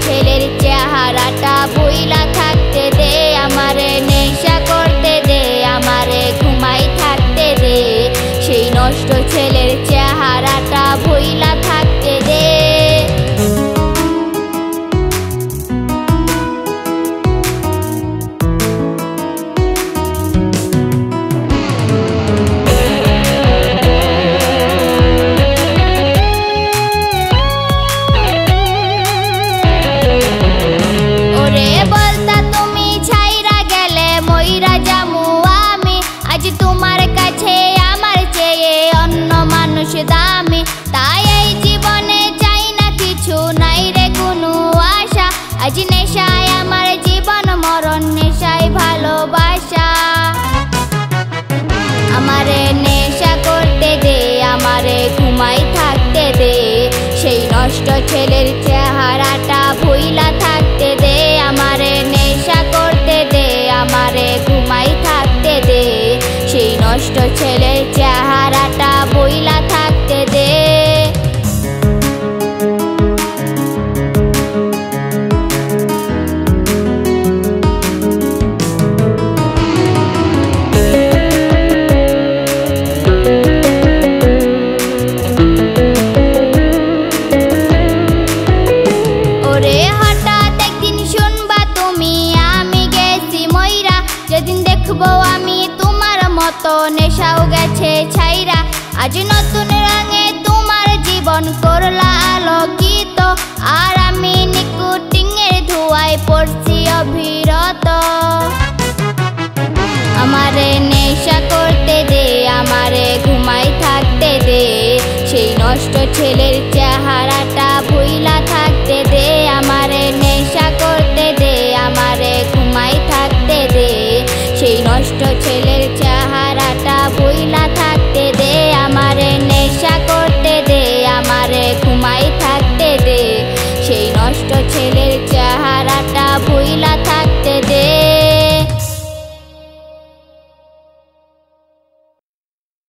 ছেলের চেহারাটা ভুইলা থাকতে দে, আমারে নেশা করতে দে, আমারে ঘুমাই থাকতে দে। সেই নষ্ট ছেলের চেহারাটা ভুইলা থাকতে দে। দামি তাই এই জীবনে চাই না কিছু, নাই রে কোনো আশা। আজ নেশায় আমার জীবন মরণ, নেশায় ভালোবাসা। আমারে নেশা করতে দে, আমারে ঘুমাই থাকতে দে। সেই নষ্ট ছেলের চেহারাটা ভুইলা থাকতে দে, আমারে নেশা করতে দে, আমারে ঘুমাই থাকতে দে। সেই নষ্ট ছেলের চেহারাটা ভুইলা থাকতে দে। ওরে হঠাৎ একদিন শুনবা তুমি আমি গেছি ময়রা, যেদিন দেখবো আমি তোমার মতো নেশাও গেছে ছাইরা। আজ নতুন রঙে তোমার জীবন করলা আলোকিত, আর আমি নিকোটিনের ধোঁয়ায় পড়ছি অবিরত। আমারে নেশা করতে দে, আমারে ঘুমাই থাকতে দে। সেই নষ্ট ছেলের চেহারাটা ভুইলা থাকতে দে, আমারে নেশা করতে দে, আমারে ঘুমাই থাকতে দে। সেই নষ্ট ছেলের চেহারাটা ভুইলা থাকতে দে, আমারে নেশা করতে দে, আমারে ঘুমাই থাকতে দে। সেই নষ্ট ছেলের